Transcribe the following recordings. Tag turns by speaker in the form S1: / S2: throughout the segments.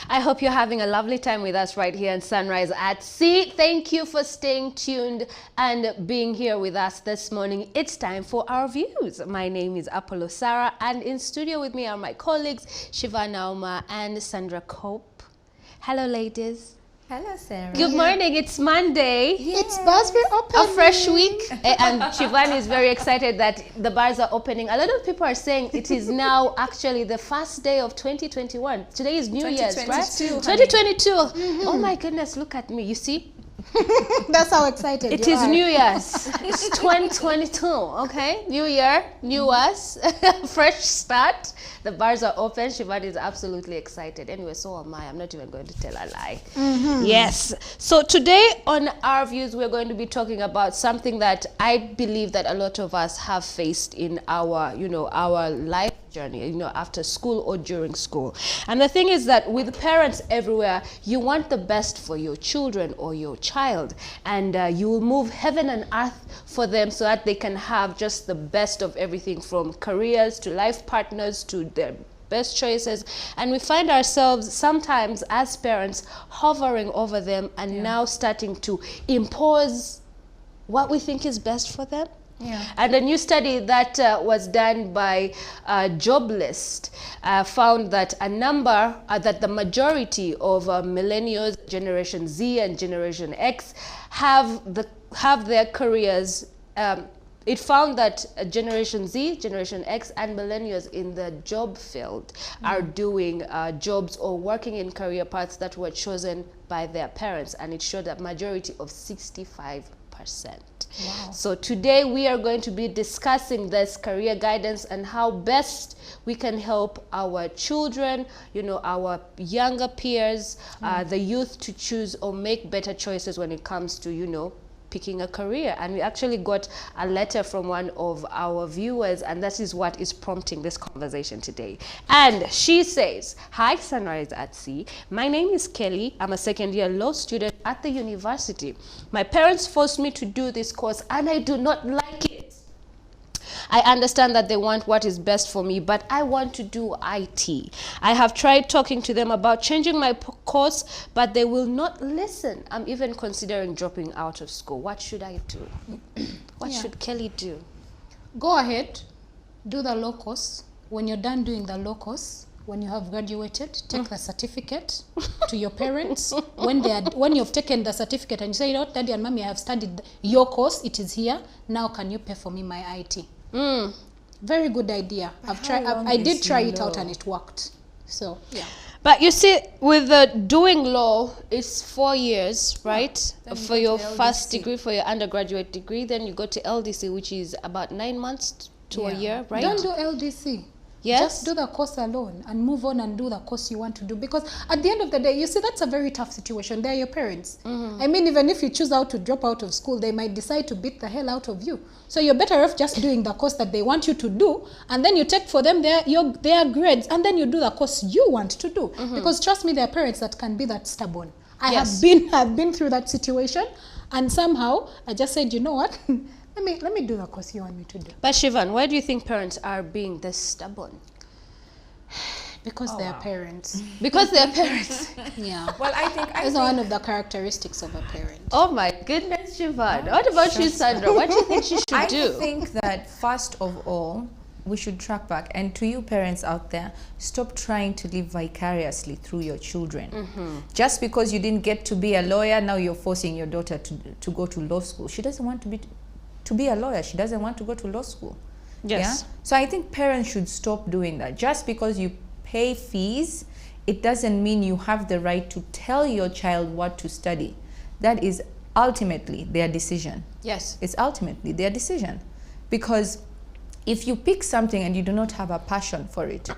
S1: I hope you're having a lovely time with us right here in Sunrise at Sea. Thank you for staying tuned and being here with us this morning. It's time for our views. My name is Apollo Sarah, and in studio with me are my colleagues Shiva Nauma and Sandra Cope. Hello, ladies.
S2: Hello, Sarah.
S1: Good morning. It's Monday.
S3: Yeah. It's bars were open.
S1: A fresh week. And Shivan is very excited that the bars are opening. A lot of people are saying it is now actually the first day of 2021. Today is New Year's, right? 2022. Oh my goodness, look at me. You see?
S3: That's how excited
S1: It
S3: you
S1: is
S3: are.
S1: New Year's. It's 2022, okay? New year, new us, fresh start. The bars are open. Shivan is absolutely excited. Anyway, so am I. I'm not even going to tell a lie. Yes. So today on our views, we're going to be talking about something that I believe that a lot of us have faced in our, our life journey, after school or during school. And the thing is that with parents everywhere, you want the best for your children or your child, and you will move heaven and earth for them so that they can have just the best of everything, from careers to life partners to their best choices. And we find ourselves sometimes as parents hovering over them and now starting to impose what we think is best for them. And a new study that was done by Joblist found that that the majority of millennials, Generation Z and Generation X have their careers. It found that Generation Z, Generation X, and millennials in the job field are doing jobs or working in career paths that were chosen by their parents, and it showed a majority of 65%. Wow. So today we are going to be discussing this career guidance and how best we can help our children, our younger peers, the youth, to choose or make better choices when it comes to, picking a career. And we actually got a letter from one of our viewers, and that is what is prompting this conversation today. And she says, "Hi, Sunrise at Sea. My name is Kelly. I'm a second-year law student at the university. My parents forced me to do this course, and I do not like it. I understand that they want what is best for me, but I want to do IT. I have tried talking to them about changing my course, but they will not listen. I'm even considering dropping out of school. What should I do?" What should Kelly do?
S3: Go ahead, do the law course. When you're done doing the law course, when you have graduated, take the certificate to your parents. When you've taken the certificate and you say, Daddy and Mommy, I have studied your course, it is here. Now can you pay for me my IT? Very good idea. I did try it out and it worked. So yeah.
S1: But you see, with doing law, it's 4 years, right? For your first degree, for your undergraduate degree. Then you go to LDC, which is about 9 months to a year, right?
S3: Don't do LDC.
S1: Yes.
S3: Just do the course alone and move on and do the course you want to do. Because at the end of the day, you see, that's a very tough situation. They're your parents. I mean, even if you choose out to drop out of school, they might decide to beat the hell out of you. So you're better off just doing the course that they want you to do, and then you take for them their grades, and then you do the course you want to do. Because trust me, there are parents that can be that stubborn. I've been through that situation, and somehow I just said, you know what? Let me do the course you want me to do.
S1: But Shivan, why do you think parents are being this stubborn?
S3: Because they are parents.
S1: Because they are parents.
S3: Yeah.
S2: Well, I think
S3: That's one of the characteristics of a parent.
S1: Oh my goodness, Shivan. What about you, Sandra? What do you think she should do?
S2: I think that first of all, we should track back. And to you parents out there, stop trying to live vicariously through your children. Just because you didn't get to be a lawyer, now you're forcing your daughter to go to law school. She doesn't want to be a lawyer. She doesn't want to go to law school.
S1: Yes.
S2: Yeah? So I think parents should stop doing that. Just because you pay fees, it doesn't mean you have the right to tell your child what to study. That is ultimately their decision.
S1: Yes.
S2: It's ultimately their decision. Because if you pick something and you do not have a passion for it,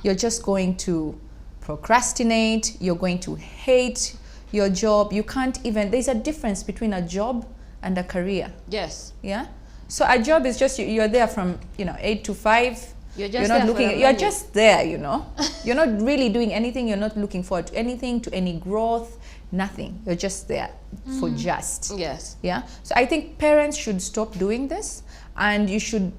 S2: you're just going to procrastinate, you're going to hate your job. You can't even, there's a difference between a job and a career.
S1: Yes.
S2: Yeah. So a job is just you're there from 8 to 5.
S1: You're
S2: not looking. You're just there. You're not really doing anything. You're not looking forward to anything, to any growth, nothing. You're just there for just.
S1: Yes.
S2: Yeah. So I think parents should stop doing this, and you should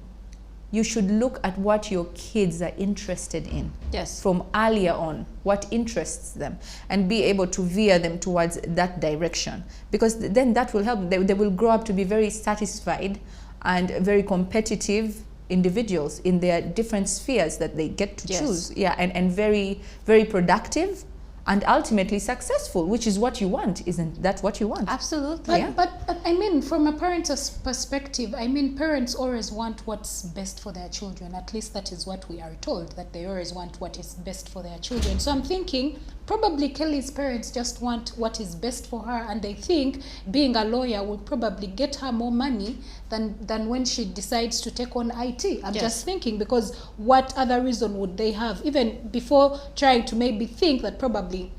S2: you should look at what your kids are interested in.
S1: Yes.
S2: From earlier on, what interests them, and be able to veer them towards that direction. Because then that will help. They will grow up to be very satisfied and very competitive individuals in their different spheres that they get to choose. Yeah, and very, very productive and ultimately successful, which is what you want. Isn't that what you want?
S1: Absolutely.
S3: But I mean, from a parent's perspective, I mean, parents always want what's best for their children. At least that is what we are told, that they always want what is best for their children. So I'm thinking probably Kelly's parents just want what is best for her, and they think being a lawyer will probably get her more money than when she decides to take on IT. I'm just thinking, because what other reason would they have, even before trying to maybe think that probably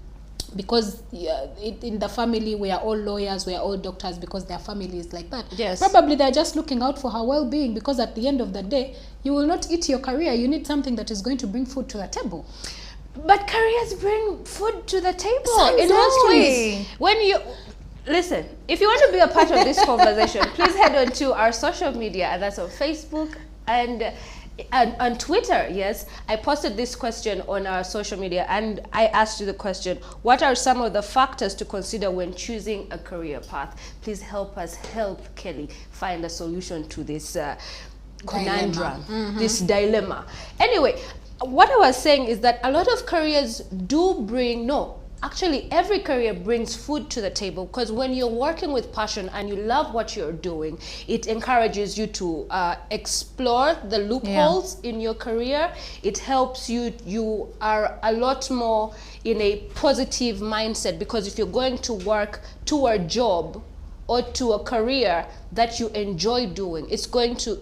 S3: because in the family we are all lawyers, we are all doctors, because their family is like that.
S1: Yes.
S3: Probably they're just looking out for her well-being, because at the end of the day, you will not eat your career. You need something that is going to bring food to the table.
S1: But careers bring food to the table in most ways. When you listen, if you want to be a part of this conversation, please head on to our social media, and that's on Facebook and on Twitter. Yes, I posted this question on our social media, and I asked you the question: what are some of the factors to consider when choosing a career path? Please help us help Kelly find a solution to this conundrum, this dilemma. Anyway, what I was saying is that a lot of careers do bring, actually every career brings food to the table, because when you're working with passion and you love what you're doing, it encourages you to explore the loopholes in your career. It helps you are a lot more in a positive mindset, because if you're going to work to a job or to a career that you enjoy doing, it's going to,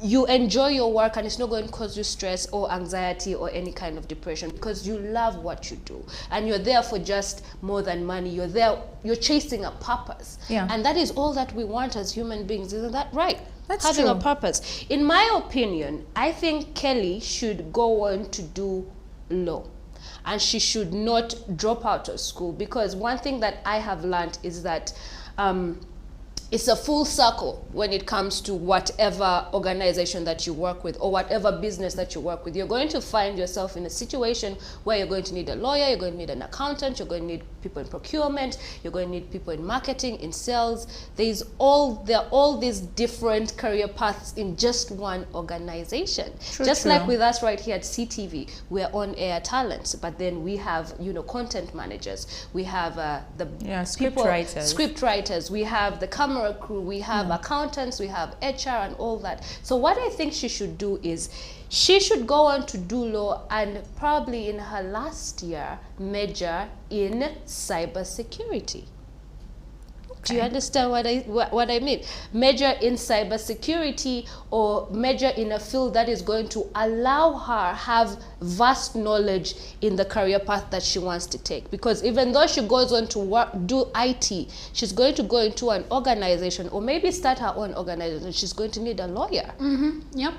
S1: you enjoy your work, and it's not going to cause you stress or anxiety or any kind of depression, because you love what you do, and you're there for just more than money. You're chasing a purpose, and that is all that we want as human beings. Isn't that right?
S2: That's
S1: having
S2: true.
S1: a purpose. In my opinion, I think Kelly should go on to do law, and she should not drop out of school, because one thing that I have learned is that it's a full circle when it comes to whatever organization that you work with or whatever business that you work with. You're going to find yourself in a situation where you're going to need a lawyer, you're going to need an accountant, you're going to need people in procurement, you're going to need people in marketing, in sales. There are all these different career paths in just one organization. True. Like with us right here at CTV, we're on-air talents, but then we have, content managers, we have script writers, we have the camera crew, we have accountants, we have HR and all that. So what I think she should do is she should go on to do law, and probably in her last year major in cybersecurity. Do you understand what I mean? Major in cybersecurity, or major in a field that is going to allow her have vast knowledge in the career path that she wants to take. Because even though she goes on to do IT, she's going to go into an organization, or maybe start her own organization. She's going to need a lawyer.
S3: Yep.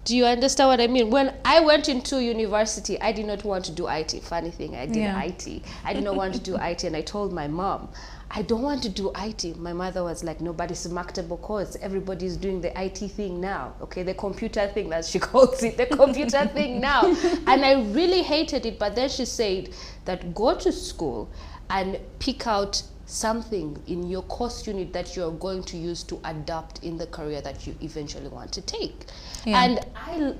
S1: Do you understand what I mean? When I went into university, I did not want to do IT. Funny thing, I did IT. I did not want to do IT, and I told my mom, I don't want to do IT. My mother was like, nobody's a marketable course. Everybody's doing the IT thing now. Okay, the computer thing, that she calls it, the computer thing now. And I really hated it. But then she said that go to school and pick out something in your course unit that you're going to use to adapt in the career that you eventually want to take. And I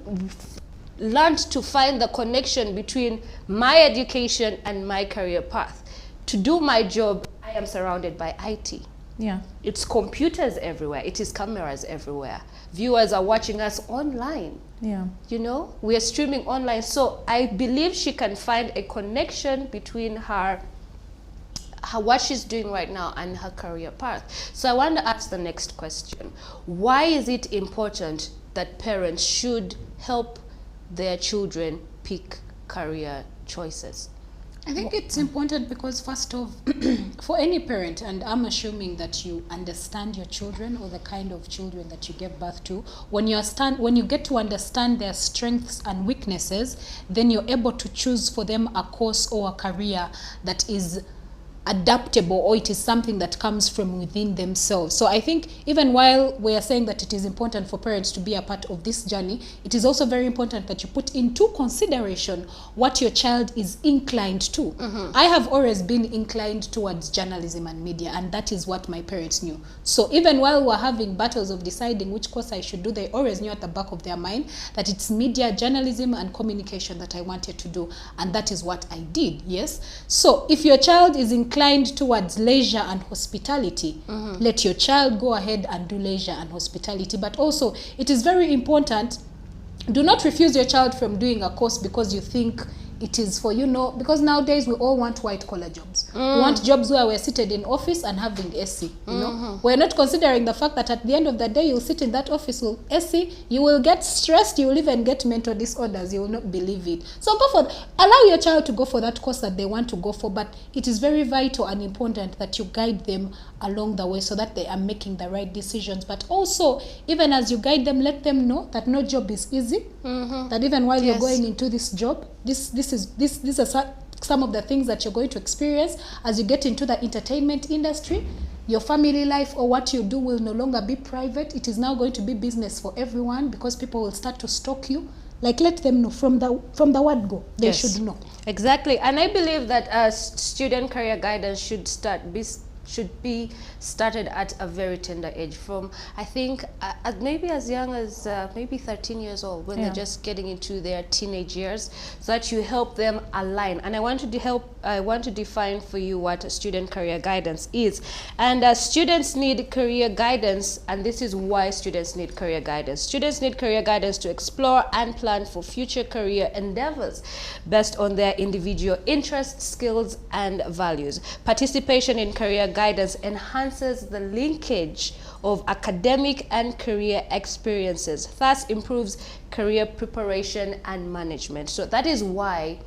S1: learned to find the connection between my education and my career path. To do my job, I am surrounded by IT.
S2: Yeah.
S1: It's computers everywhere. It is cameras everywhere. Viewers are watching us online.
S2: Yeah.
S1: We are streaming online. So I believe she can find a connection between her what she's doing right now and her career path. So I want to ask the next question. Why is it important that parents should help their children pick career choices?
S3: I think it's important because, first of for any parent, and I'm assuming that you understand your children or the kind of children that you give birth to, when you get to understand their strengths and weaknesses, then you're able to choose for them a course or a career that is adaptable, or it is something that comes from within themselves. So I think even while we are saying that it is important for parents to be a part of this journey, it is also very important that you put into consideration what your child is inclined to. I have always been inclined towards journalism and media, and that is what my parents knew. So even while we're having battles of deciding which course I should do, they always knew at the back of their mind that it's media, journalism, and communication that I wanted to do, and that is what I did. Yes. So if your child is inclined towards leisure and hospitality, let your child go ahead and do leisure and hospitality. But also, it is very important, do not refuse your child from doing a course because you think it is for, because nowadays we all want white collar jobs. We want jobs where we're seated in office and having AC, We're not considering the fact that at the end of the day, you'll sit in that office with AC, you will get stressed, you will even get mental disorders, you will not believe it. So allow your child to go for that course that they want to go for, but it is very vital and important that you guide them along the way so that they are making the right decisions. But also, even as you guide them, let them know that no job is easy, that even while you're going into this job, these are some of the things that you're going to experience as you get into the entertainment industry. Your family life or what you do will no longer be private. It is now going to be business for everyone, because people will start to stalk you. Like, let them know from the word go. They should know.
S1: Exactly. And I believe that student career guidance should be started at a very tender age, from I think maybe as young as maybe 13 years old, when they're just getting into their teenage years, so that you help them align. And I want to define for you what student career guidance is. And students need career guidance, and this is why students need career guidance. Students need career guidance to explore and plan for future career endeavors based on their individual interests, skills, and values. Participation in career guidance enhances the linkage of academic and career experiences, thus improves career preparation and management. So that is why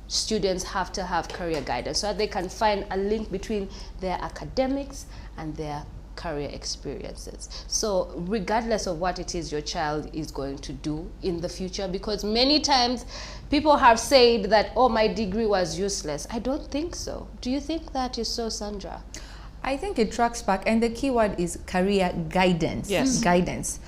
S1: students have to have career guidance, so that they can find a link between their academics and their career experiences. So regardless of what it is your child is going to do in the future, because many times people have said that, oh, my degree was useless. I don't think so. Do you think that is so, Sandra?
S2: I think it tracks back, and the key word is career guidance.
S1: Yes.
S2: Guidance.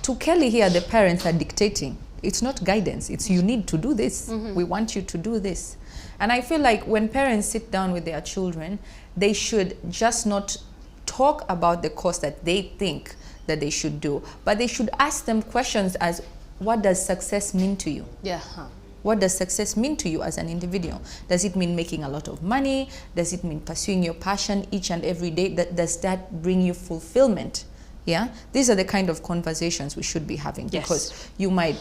S2: To Kelly here, the parents are dictating. It's not guidance. It's you need to do this. We want you to do this. And I feel like when parents sit down with their children, they should just not talk about the course that they think that they should do, but they should ask them questions as, what does success mean to you?
S1: Yeah.
S2: What does success mean to you as an individual? Does it mean making a lot of money? Does it mean pursuing your passion each and every day? Does that bring you fulfillment? Yeah, these are the kind of conversations we should be having, because you might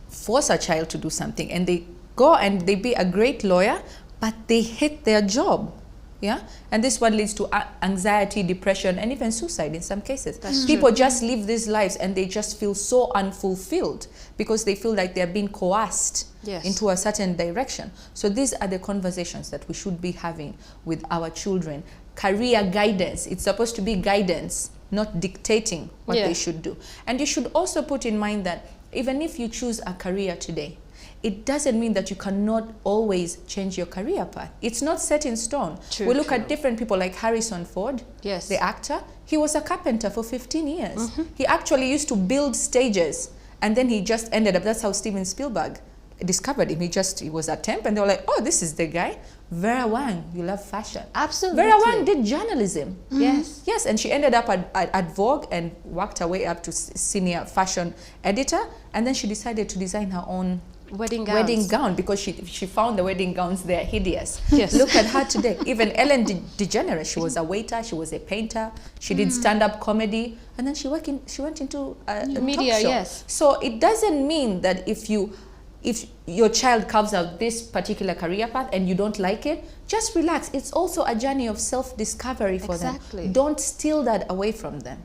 S2: force a child to do something and they go and they be a great lawyer, but they hate their job. Yeah, and this one leads to anxiety, depression, and even suicide in some cases. People just live these lives and they just feel so unfulfilled because they feel like they're being coerced into a certain direction. So these are the conversations that we should be having with our children. Career guidance, it's supposed to be guidance, not dictating what they should do. And you should also put in mind that even if you choose a career today, it doesn't mean that you cannot always change your career path. It's not set in stone. We look at different people like Harrison Ford, the actor. He was a carpenter for 15 years. He actually used to build stages, and then he just ended up, that's how Steven Spielberg discovered him. He was a temp, and they were like, oh, this is the guy. Vera Wang, you love fashion.
S1: Absolutely.
S2: Vera Wang did journalism.
S1: Yes,
S2: and she ended up at Vogue and worked her way up to senior fashion editor, and then she decided to design her own wedding gown, because she found the wedding gowns, they're hideous. Look at her today. Even Ellen DeGeneres, she was a waiter, she was a painter, she did stand-up comedy, and then she went into a
S1: media
S2: talk show. So it doesn't mean that if your child carves out this particular career path and you don't like it, just relax. It's also a journey of self-discovery for them. Don't steal that away from them.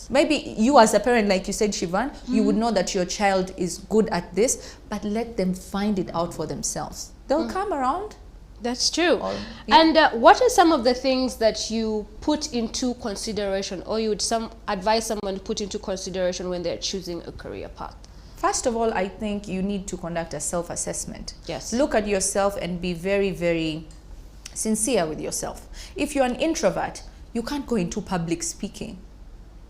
S2: Maybe you as a parent, like you said, Shivan, you would know that your child is good at this, but let them find it out for themselves. They'll come around.
S1: That's true. And what are some of the things that you put into consideration, or you would advise someone to put into consideration when they're choosing a career path?
S2: First of all, I think you need to conduct a self-assessment. Look at yourself and be very, very sincere with yourself. If you're an introvert, you can't go into public speaking.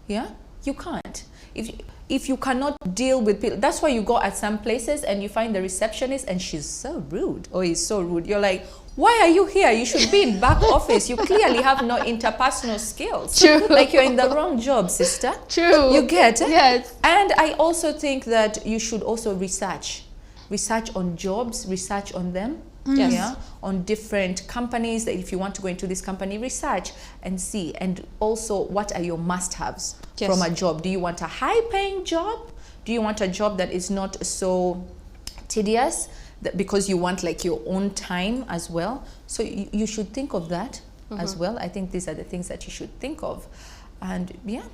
S2: Yeah, you can't. If you cannot deal with people, that's why you go at some places and you find the receptionist and she's so rude, or he's so rude. You're like, why are you here? You should be in back office. You clearly have no interpersonal skills.
S1: True.
S2: Like you're in the wrong job, sister.
S1: True.
S2: You get it?
S1: Yes.
S2: And I also think that you should also research on jobs, research on them.
S1: Yes.
S2: Yeah, on different companies. That if you want to go into this company, research and see. And also, what are your must-haves from a job? Do you want a high-paying job? Do you want a job that is not so tedious, because you want like your own time as well? So you should think of that as well. I think these are the things that you should think of. And yeah.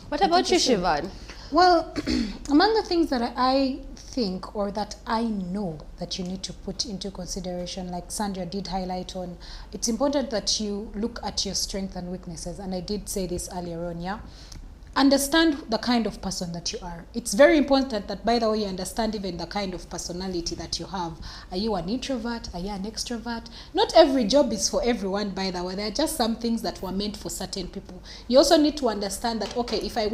S1: What about you, Siobhan?
S3: Well, among the things that I think, or that I know that you need to put into consideration, like Sandra did highlight on, it's important that you look at your strengths and weaknesses. And I did say this earlier on, yeah. Understand the kind of person that you are. It's very important that, by the way, you understand even the kind of personality that you have. Are you an introvert? Are you an extrovert? Not every job is for everyone, by the way. There are just some things that were meant for certain people. You also need to understand that, okay, if I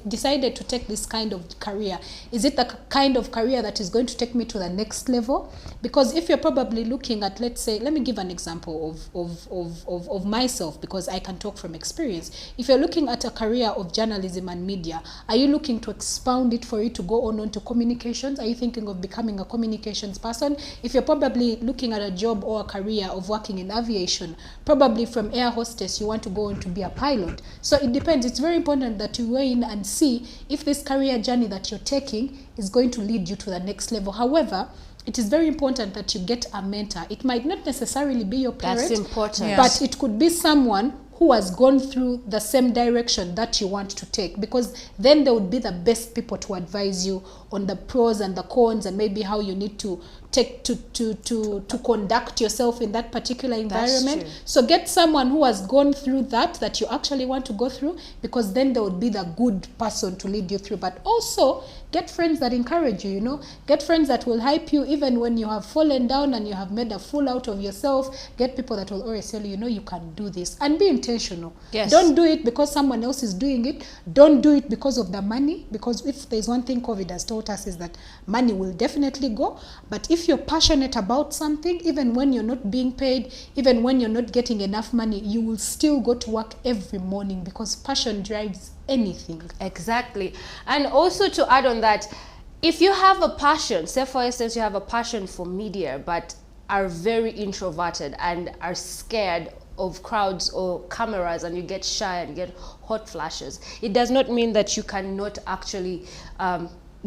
S3: decided to take this kind of career, is it the kind of career that is going to take me to the next level? Because if you're probably looking at, let's say, let me give an example of myself, because I can talk from experience. If you're looking at a career of journalism and media, are you looking to expound it for you to go on to communications? Are you thinking of becoming a communications person? If you're probably looking at a job or a career of working in aviation, probably from air hostess you want to go on to be a pilot. So it depends. It's very important that you go in and see if this career journey that you're taking is going to lead you to the next level. However, it is very important that you get a mentor. It might not necessarily be your parent.
S1: That's important.
S3: But it could be someone who has gone through the same direction that you want to take, because then they would be the best people to advise you on the pros and the cons, and maybe how you need to take to conduct yourself in that particular environment. So get someone who has gone through that you actually want to go through, because then they would be the good person to lead you through. But also get friends that encourage you, you know, get friends that will hype you even when you have fallen down and you have made a fool out of yourself. Get people that will always tell you, you know, you can do this, and be intentional.
S1: Yes.
S3: Don't do it because someone else is doing it. Don't do it because of the money, because if there's one thing COVID has taught us is that money will definitely go. But if you're passionate about something, even when you're not being paid, even when you're not getting enough money, you will still go to work every morning, because passion drives anything.
S1: Exactly. And also to add on that, if you have a passion, say for instance you have a passion for media but are very introverted and are scared of crowds or cameras, and you get shy and get hot flashes, it does not mean that you cannot actually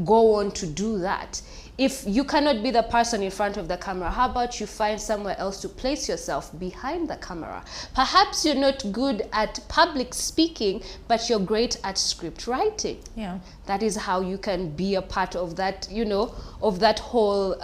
S1: go on to do that. If you cannot be the person in front of the camera, how about you find somewhere else to place yourself behind the camera? Perhaps you're not good at public speaking, but you're great at script writing.
S2: Yeah.
S1: That is how you can be a part of that, you know, of that whole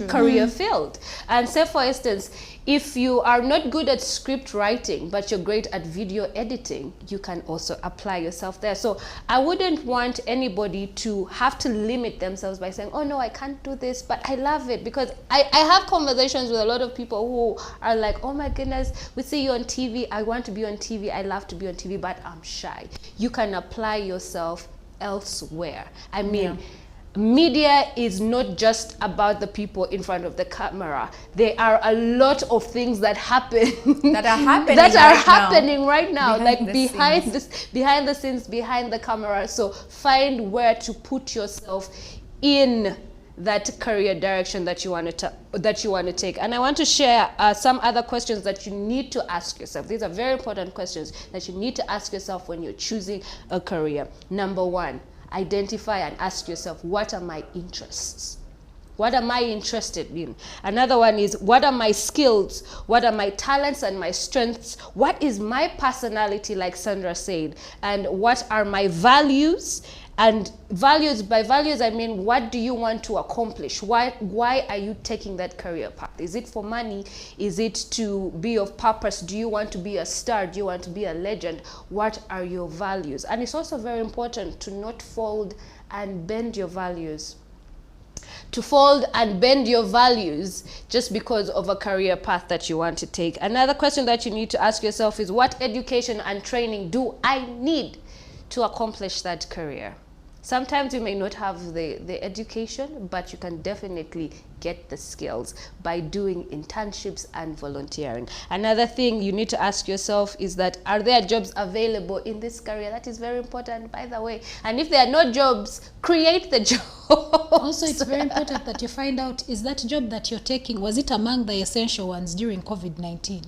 S1: career field. And say, for instance, if you are not good at script writing, but you're great at video editing, you can also apply yourself there. So I wouldn't want anybody to have to limit themselves by saying, oh no, I can't do this, but I love it. Because I have conversations with a lot of people who are like, oh my goodness, we see you on TV, I want to be on TV, I love to be on TV, but I'm shy. You can apply yourself elsewhere. I mean, media is not just about the people in front of the camera. There are a lot of things that happen
S2: that are happening
S1: right now, like behind the scenes, behind the camera. So find where to put yourself in that career direction that you want to take. And I want to share some other questions that you need to ask yourself. These are very important questions that you need to ask yourself when you're choosing a career. Number one, identify and ask yourself, what are my interests? What am I interested in? Another one is, what are my skills? What are my talents and my strengths? What is my personality, like Sandra said? And what are my values? And values, by values I mean, what do you want to accomplish? Why are you taking that career path? Is it for money? Is it to be of purpose? Do you want to be a star? Do you want to be a legend? What are your values? And it's also very important to not fold and bend your values. to fold and bend your values just because of a career path that you want to take. Another question that you need to ask yourself is, what education and training do I need to accomplish that career? Sometimes you may not have the education, but you can definitely get the skills by doing internships and volunteering. Another thing you need to ask yourself is that, are there jobs available in this career? That is very important, by the way. And if there are no jobs, create the job.
S3: Also, it's very important that you find out, is that job that you're taking, was it among the essential ones during COVID-19?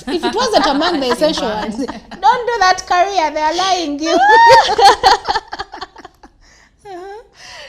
S3: If it wasn't among the essential ones, don't do that career. They're lying you.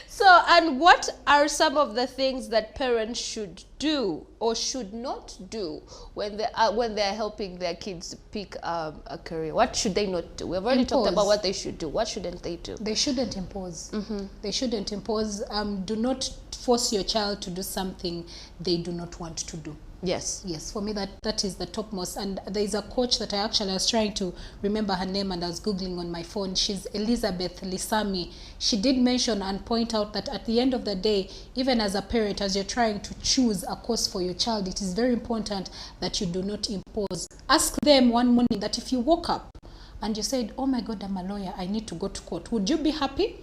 S1: So, and what are some of the things that parents should do or should not do when they're helping their kids pick a career? What should they not do? We've already talked about what they should do. What shouldn't they do?
S3: They shouldn't impose. They shouldn't impose. Do not force your child to do something they do not want to do. Yes, for me that is the topmost. And there is a coach that I was trying to remember her name, and I was Googling on my phone. She's Elizabeth Lisami. She did mention and point out that at the end of the day, even as a parent, as you're trying to choose a course for your child, it is very important that you do not impose. Ask them one morning that if you woke up and you said, oh my God, I'm a lawyer, I need to go to court, would you be happy?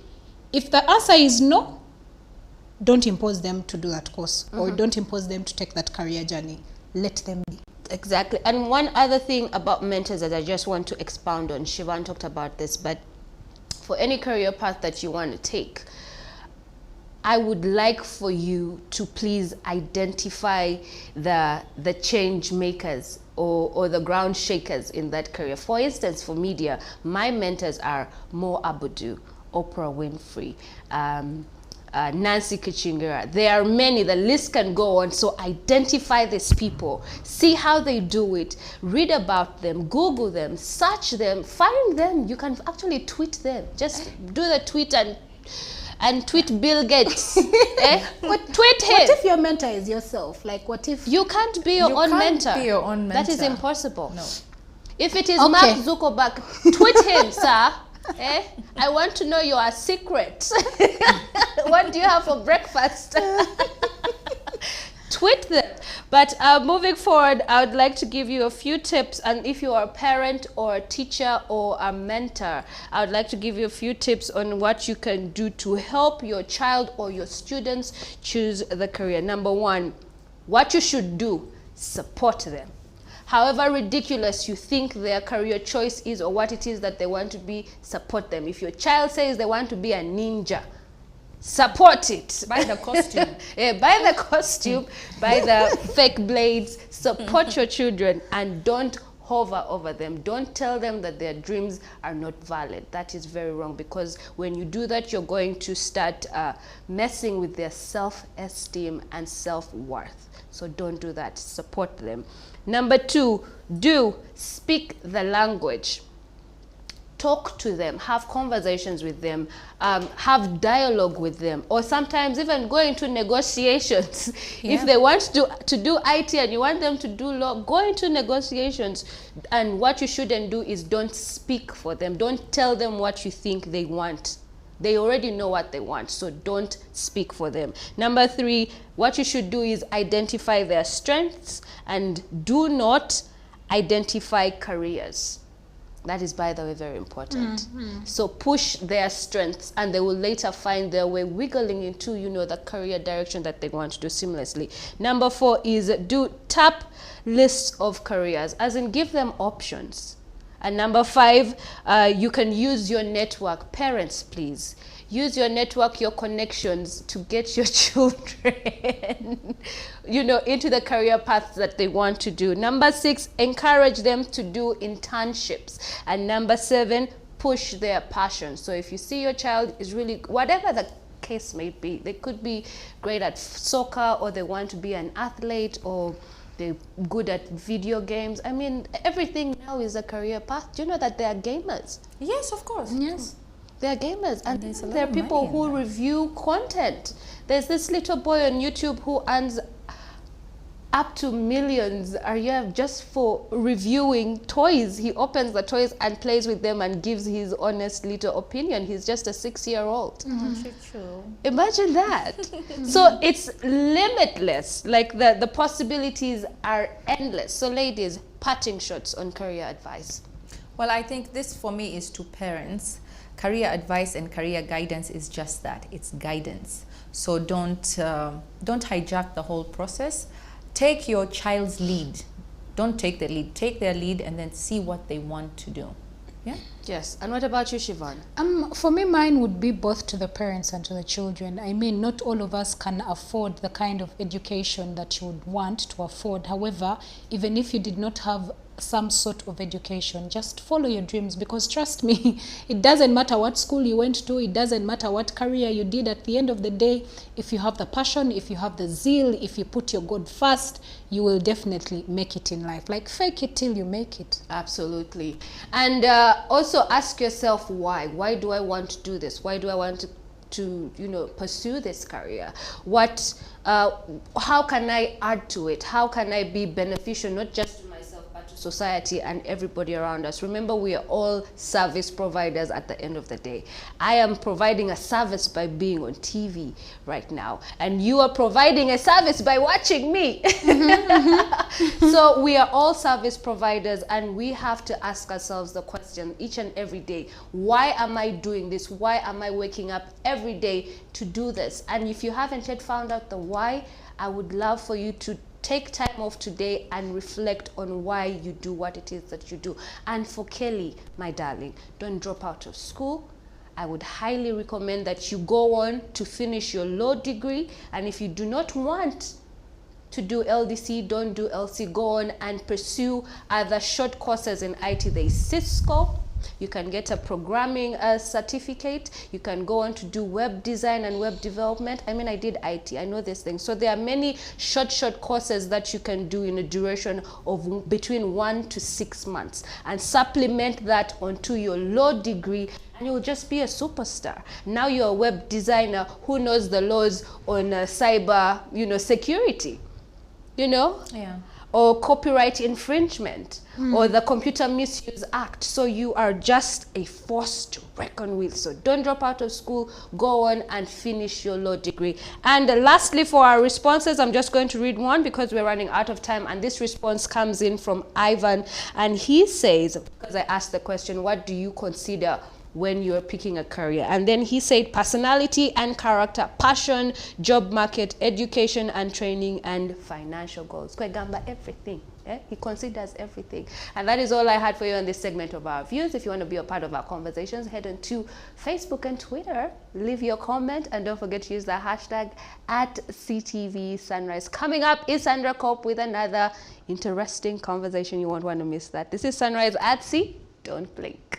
S3: If the answer is no, don't impose them to do that course, or don't impose them to take that career journey. Let them be.
S1: Exactly. And one other thing about mentors that I just want to expound on, Siobhan talked about this, but for any career path that you want to take, I would like for you to please identify the change makers or the ground shakers in that career. For instance, for media, my mentors are Mo Abudu, Oprah Winfrey, Nancy Kichingira. There are many, the list can go on. So identify these people, see how they do it, read about them, Google them, search them, find them. You can actually tweet them. Just do the tweet and tweet Bill Gates. Tweet him.
S3: What if your mentor is yourself? Like, what if
S1: you can't be your own mentor?
S2: Be your own mentor.
S1: That is impossible.
S2: No.
S1: If it is Mark Zuckerberg, tweet him, sir. I want to know your secret. What do you have for breakfast? Tweet them. But moving forward, I would like to give you a few tips. And if you are a parent or a teacher or a mentor, I would like to give you a few tips on what you can do to help your child or your students choose the career. Number one, what you should do, support them. However ridiculous you think their career choice is or what it is that they want to be, support them. If your child says they want to be a ninja, support it.
S2: Buy the costume.
S1: Buy the costume, buy the fake blades. Support your children and don't hover over them. Don't tell them that their dreams are not valid. That is very wrong, because when you do that, you're going to start messing with their self-esteem and self-worth. So don't do that. Support them. Number two, speak the language. Talk to them, have conversations with them, have dialogue with them, or sometimes even go into negotiations. Yeah. If they want to do IT and you want them to do law, go into negotiations. And what you shouldn't do is don't speak for them. Don't tell them what you think they want. They already know what they want, so don't speak for them. Number three, what you should do is identify their strengths and do not identify careers. That is, by the way, very important. So push their strengths and they will later find their way wiggling into, the career direction that they want to do seamlessly. Number four is do tap lists of careers, as in give them options. And number five, you can use your network. Parents, please, use your network, your connections to get your children, into the career paths that they want to do. Number six, encourage them to do internships. And number seven, push their passion. So if you see your child is really, whatever the case may be, they could be great at soccer, or they want to be an athlete, or they're good at video games. I mean, everything now is a career path. Do you know that they are gamers?
S2: Yes, of course.
S3: Yes.
S1: They are gamers, and there are people who review content. There's this little boy on YouTube who earns up to millions are here just for reviewing toys. He opens the toys and plays with them and gives his honest little opinion. He's just a 6-year-old.
S2: True.
S1: Imagine that. So it's limitless. Like the possibilities are endless. So ladies, parting shots on career advice.
S2: Well, I think this for me is to parents. Career advice and career guidance is just that. It's guidance. So don't hijack the whole process. Take your child's lead. Don't take the lead. Take their lead and then see what they want to do. Yeah.
S1: Yes. And what about you, Siobhan?
S3: For me, mine would be both to the parents and to the children. I mean, not all of us can afford the kind of education that you would want to afford. However, even if you did not have some sort of education, just follow your dreams, because trust me, it doesn't matter what school you went to, it doesn't matter what career you did. At the end of the day, if you have the passion, if you have the zeal, if you put your God first, you will definitely make it in life. Like, fake it till you make it.
S1: Absolutely. And also ask yourself why. Why do I want to do this? Why do I want to pursue this career? What how can I add to it? How can I be beneficial, not just to myself but to society and everybody around us? Remember, we are all service providers at the end of the day. I am providing a service by being on TV right now, and you are providing a service by watching me. So we are all service providers, and we have to ask ourselves the question each and every day: why am I doing this? Why am I waking up every day to do this? And if you haven't yet found out the why, I would love for you to take time off today and reflect on why you do what it is that you do. And for Kelly, my darling, don't drop out of school. I would highly recommend that you go on to finish your law degree. And if you do not want to do LDC, don't do LC. Go on and pursue other short courses in IT. There is Cisco. You can get a programming certificate. You can go on to do web design and web development. I mean, I did IT. I know these things. So there are many short courses that you can do in a duration of between 1 to 6 months, and supplement that onto your law degree, and you'll just be a superstar. Now you're a web designer who knows the laws on cyber, security,
S2: Yeah.
S1: or copyright infringement, or the Computer Misuse Act. So you are just a force to reckon with. So don't drop out of school. Go on and finish your law degree. And lastly, for our responses, I'm just going to read one because we're running out of time. And this response comes in from Ivan. And he says, because I asked the question, what do you consider when you're picking a career? And then he said personality and character, passion, job market, education and training, and financial goals. Kwegamba, everything. He considers everything. And that is all I had for you on this segment of our views. If you want to be a part of our conversations, head on to Facebook and Twitter. Leave your comment, and don't forget to use the hashtag @CTV Sunrise. Coming up is Sandra Cope with another interesting conversation. You won't want to miss that. This is Sunrise at Sea. Don't blink.